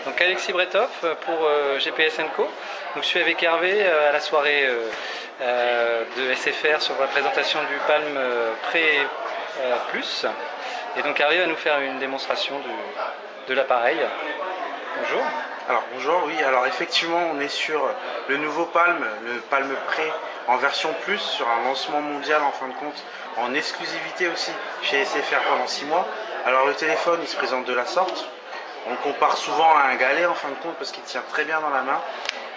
Donc Alexis Bretov pour GPS & Co. Donc je suis avec Hervé à la soirée de SFR sur la présentation du Palm Pré Plus. Et donc Hervé va nous faire une démonstration de l'appareil. Bonjour. Alors bonjour, oui, alors effectivement on est sur le nouveau Palm, le Palm Pré en version Plus, sur un lancement mondial en fin de compte, en exclusivité aussi chez SFR pendant 6 mois. Alors le téléphone il se présente de la sorte, on le compare souvent à un galet en fin de compte parce qu'il tient très bien dans la main.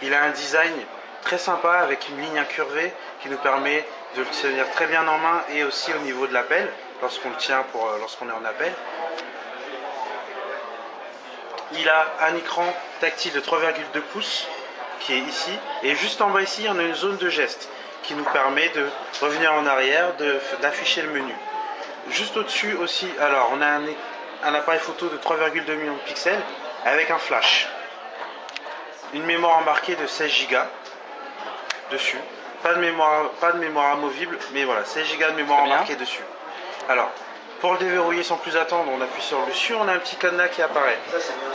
Il a un design très sympa avec une ligne incurvée qui nous permet de le tenir très bien en main et aussi au niveau de l'appel, lorsqu'on le tient lorsqu'on est en appel. Il a un écran tactile de 3,2 pouces qui est ici, et juste en bas ici on a une zone de geste qui nous permet de revenir en arrière, d'afficher le menu. Juste au-dessus aussi, alors on a un appareil photo de 3,2 millions de pixels avec un flash, une mémoire embarquée de 16 Go dessus, pas de mémoire amovible, mais voilà, 16 Go de mémoire embarquée dessus. Alors pour le déverrouiller sans plus attendre, on appuie sur le dessus, on a un petit cadenas qui apparaît. Ça, c'est bien.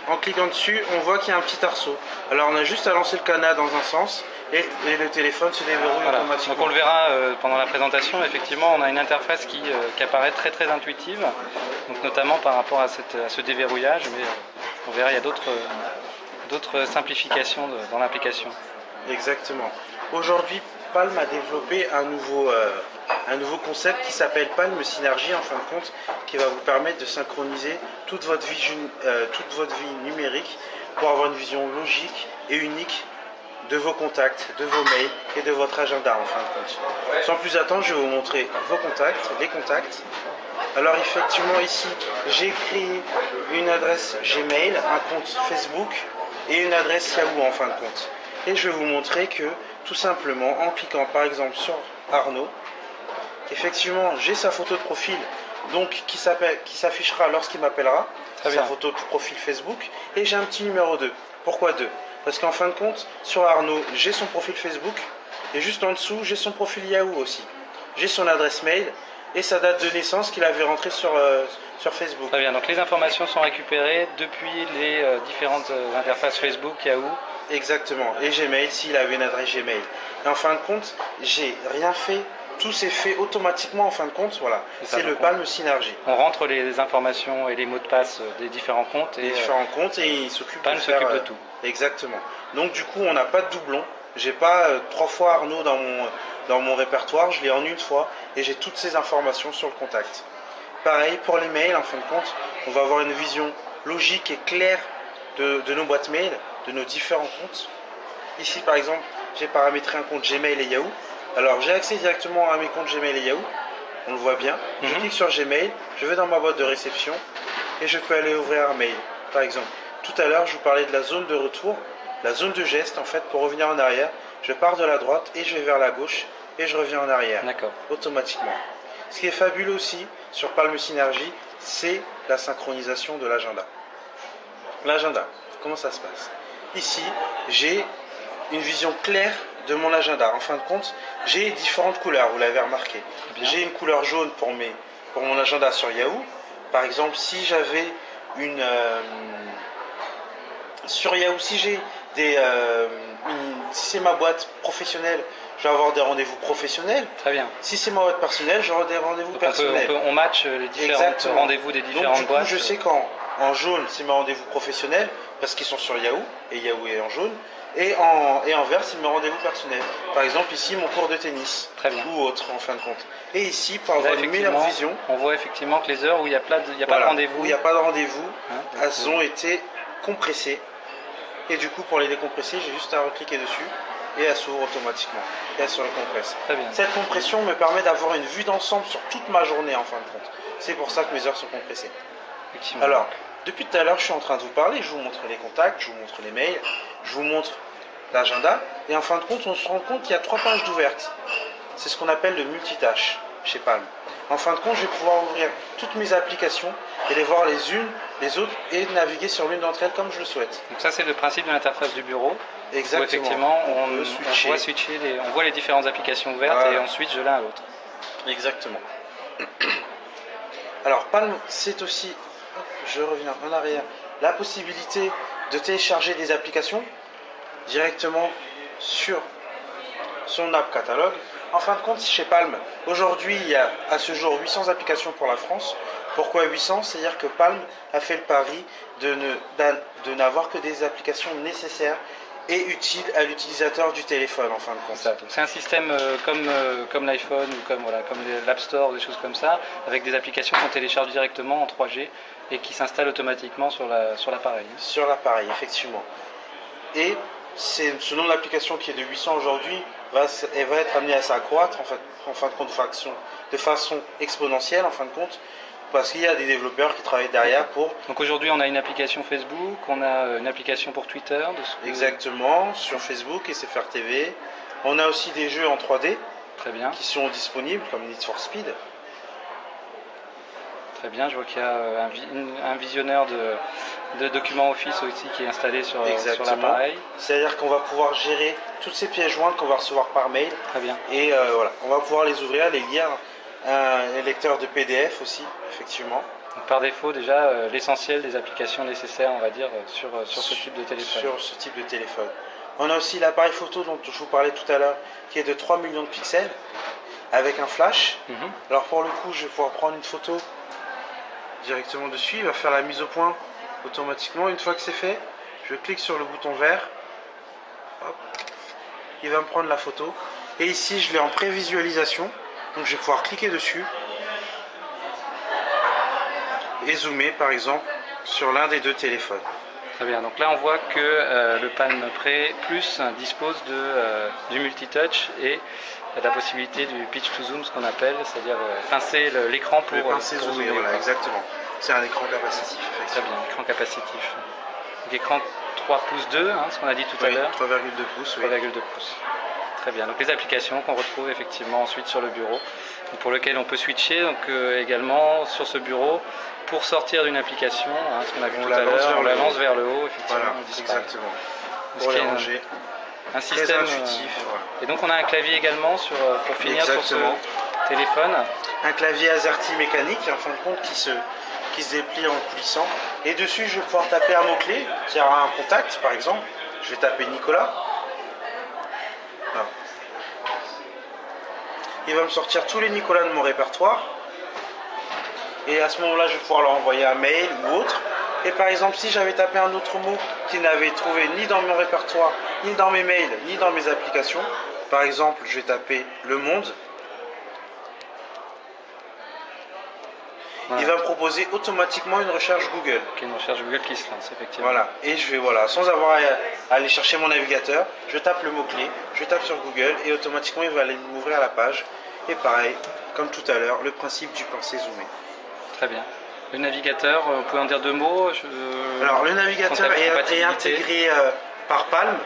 En cliquant dessus, on voit qu'il y a un petit arceau. Alors on a juste à lancer le cadenas dans un sens et le téléphone se déverrouille automatiquement. Donc on le verra pendant la présentation, effectivement on a une interface qui apparaît très intuitive, donc notamment par rapport à ce déverrouillage, mais on verra il y a d'autres simplifications dans l'application. Exactement. Aujourd'hui, Palm a développé un nouveau concept qui s'appelle Palm Synergie en fin de compte, qui va vous permettre de synchroniser toute votre vie numérique pour avoir une vision logique et unique de vos contacts, de vos mails et de votre agenda en fin de compte. Sans plus attendre, je vais vous montrer vos contacts, les contacts. Alors effectivement ici, j'ai créé une adresse Gmail, un compte Facebook et une adresse Yahoo en fin de compte. Et je vais vous montrer que tout simplement en cliquant par exemple sur Arnaud, effectivement j'ai sa photo de profil donc qui s'affichera lorsqu'il m'appellera, sa photo de profil Facebook, et j'ai un petit numéro 2. Pourquoi 2? Parce qu'en fin de compte sur Arnaud j'ai son profil Facebook et juste en dessous j'ai son profil Yahoo aussi. J'ai son adresse mail et sa date de naissance qu'il avait rentrée sur Facebook. Très bien, donc les informations sont récupérées depuis les différentes interfaces Facebook, Yahoo. Exactement, et Gmail s'il avait une adresse Gmail. Et en fin de compte, j'ai rien fait, tout s'est fait automatiquement en fin de compte, voilà. C'est le Palm Synergie. On rentre les informations et les mots de passe des différents comptes. Et il s'occupe Palm s'occupe de tout. Exactement. Donc du coup, on n'a pas de doublon. J'ai pas 3 fois Arnaud dans mon répertoire, je l'ai en une fois et j'ai toutes ces informations sur le contact. Pareil pour les mails, en fin de compte, on va avoir une vision logique et claire de nos boîtes mail, de nos différents comptes. Ici par exemple, j'ai paramétré un compte Gmail et Yahoo. Alors j'ai accès directement à mes comptes Gmail et Yahoo, on le voit bien. Je clique sur Gmail, je vais dans ma boîte de réception et je peux aller ouvrir un mail. Par exemple, tout à l'heure je vous parlais de la zone de retour, la zone de geste en fait pour revenir en arrière. Je pars de la droite et je vais vers la gauche et je reviens en arrière automatiquement. Ce qui est fabuleux aussi sur Palm Synergie, c'est la synchronisation de l'agenda. L'agenda, comment ça se passe? Ici, j'ai une vision claire de mon agenda. En fin de compte, j'ai différentes couleurs, vous l'avez remarqué. J'ai une couleur jaune pour mon agenda sur Yahoo. Par exemple, si j'avais sur Yahoo, si j'ai si c'est ma boîte professionnelle, je vais avoir des rendez-vous professionnels. Très bien. Si c'est ma boîte personnelle, j'aurai des rendez-vous personnels. On match les différents rendez-vous des différentes Donc, boîtes. Je sais qu'en jaune, c'est mes rendez-vous professionnels parce qu'ils sont sur Yahoo et Yahoo est en jaune. Et en vert, c'est mes rendez-vous personnels. Par exemple, ici, mon cours de tennis. Très bien. Ou autre, en fin de compte. Et ici, pour avoir une meilleure vision, on voit effectivement que les heures où il n'y a pas de rendez-vous, où il n'y a pas de rendez-vous, elles ont été compressées. Et du coup, pour les décompresser, j'ai juste à recliquer dessus et elles s'ouvrent automatiquement. Et elles se recompressent. Très bien. Cette compression me permet d'avoir une vue d'ensemble sur toute ma journée, en fin de compte. C'est pour ça que mes heures sont compressées. Alors, depuis tout à l'heure, je suis en train de vous parler, je vous montre les contacts, je vous montre les mails, je vous montre l'agenda, et en fin de compte, on se rend compte qu'il y a 3 pages d'ouvertes. C'est ce qu'on appelle le multitâche chez Palm. En fin de compte, je vais pouvoir ouvrir toutes mes applications et les voir les unes, les autres, et naviguer sur l'une d'entre elles comme je le souhaite. Donc ça, c'est le principe de l'interface du bureau. Exactement. Où effectivement, on voit les différentes applications ouvertes et on switch de l'un à l'autre. Exactement. Alors Palm, c'est aussi je reviens en arrière, la possibilité de télécharger des applications directement sur son app catalogue. En fin de compte, chez Palm, aujourd'hui, il y a à ce jour 800 applications pour la France. Pourquoi 800? C'est-à-dire que Palm a fait le pari de n'avoir que des applications nécessaires et utiles à l'utilisateur du téléphone, en fin de compte. C'est un système comme l'iPhone ou comme l'App Store ou des choses comme ça, avec des applications qu'on télécharge directement en 3G et qui s'installent automatiquement sur l'appareil. Sur l'appareil, effectivement. Et ce nombre d'applications qui est de 800 aujourd'hui va être amené à s'accroître en fin de compte de façon exponentielle en fin de compte, parce qu'il y a des développeurs qui travaillent derrière pour... Donc aujourd'hui on a une application Facebook, on a une application pour Twitter. Exactement, sur Facebook et SFR TV. On a aussi des jeux en 3D. Très bien. Qui sont disponibles comme Need for Speed. Très bien, je vois qu'il y a un visionneur de documents Office aussi qui est installé sur l'appareil. C'est-à-dire qu'on va pouvoir gérer toutes ces pièces jointes qu'on va recevoir par mail. Très bien. Et voilà, on va pouvoir les ouvrir, les lire. Un lecteur de PDF aussi, effectivement. Donc par défaut, déjà, l'essentiel des applications nécessaires, on va dire, sur ce type de téléphone. Sur ce type de téléphone. On a aussi l'appareil photo dont je vous parlais tout à l'heure, qui est de 3 millions de pixels, avec un flash. Alors pour le coup, je vais pouvoir prendre une photo directement dessus, il va faire la mise au point automatiquement. Une fois que c'est fait, je clique sur le bouton vert, hop, il va me prendre la photo, et ici je l'ai en prévisualisation, donc je vais pouvoir cliquer dessus et zoomer par exemple sur l'un des deux téléphones. Très bien, donc là on voit que le Palm Pre Plus dispose du multitouch et la possibilité du pitch to zoom, ce qu'on appelle, c'est-à-dire pincer l'écran pour zoomer. Voilà, exactement. C'est un écran capacitif. Très bien, écran capacitif. Donc écran 3 pouces 2, ce qu'on a dit tout à l'heure. 3,2 pouces. 3,2 pouces. Très bien, donc les applications qu'on retrouve effectivement ensuite sur le bureau, pour lequel on peut switcher donc, également sur ce bureau pour sortir d'une application, ce qu'on a vu tout à l'heure, on la lance vers le haut, effectivement, voilà, on disparaît. exactement. Pour les ranger. Un système intuitif. Voilà. Et donc on a un clavier également pour finir sur ce téléphone. Un clavier AZERTY mécanique en fin de compte qui se déplie en coulissant. Et dessus je vais pouvoir taper un mot-clé, qui aura un contact par exemple. Je vais taper Nicolas. Voilà. Il va me sortir tous les Nicolas de mon répertoire. Et à ce moment-là, je vais pouvoir leur envoyer un mail ou autre. Et par exemple, si j'avais tapé un autre mot qui n'avait trouvé ni dans mon répertoire, ni dans mes mails, ni dans mes applications, par exemple, je vais taper Le Monde. Voilà. Il va me proposer automatiquement une recherche Google. Une recherche Google qui se lance, effectivement. Voilà, et je vais, sans avoir à aller chercher mon navigateur, je tape le mot-clé, je tape sur Google et automatiquement il va aller m'ouvrir la page. Et pareil, comme tout à l'heure, le principe du pincer zoomé. Très bien. Le navigateur, vous pouvez en dire deux mots? Alors, le navigateur est intégré par Palm.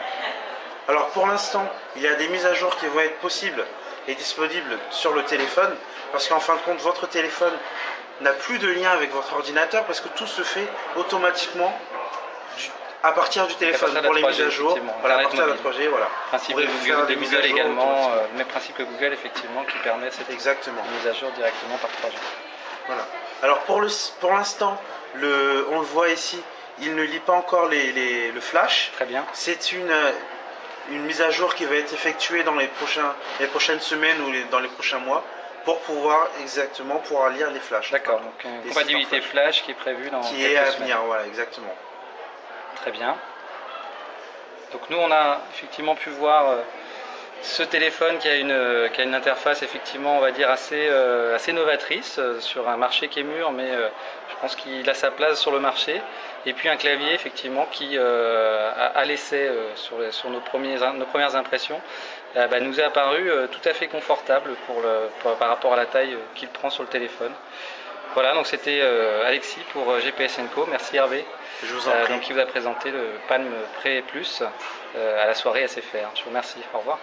Alors, pour l'instant, il y a des mises à jour qui vont être possibles et disponibles sur le téléphone, parce qu'en fin de compte, votre téléphone n'a plus de lien avec votre ordinateur, parce que tout se fait automatiquement à partir du téléphone pour les mises à jour. Voilà, à partir de la 3G, voilà. Principe de Google également, le même principe que Google, effectivement, qui permet cette mise à jour directement par 3G. Voilà. Alors pour l'instant, on le voit ici, il ne lit pas encore le flash. Très bien. C'est une mise à jour qui va être effectuée dans les prochaines semaines ou dans les prochains mois pour pouvoir lire les flashs. D'accord, donc une compatibilité flash qui est prévue dans qui est à venir, voilà, exactement. Très bien. Donc nous on a effectivement pu voir ce téléphone qui a une interface effectivement on va dire assez novatrice sur un marché qui est mûr, mais je pense qu'il a sa place sur le marché. Et puis un clavier effectivement qui à l'essai sur nos premières impressions nous est apparu tout à fait confortable par rapport à la taille qu'il prend sur le téléphone. Voilà, donc c'était Alexis pour GPS & Co. Merci Hervé. Je vous en prie. Donc, qui vous a présenté le Palm Pre Plus à la soirée SFR. Je vous remercie. Au revoir.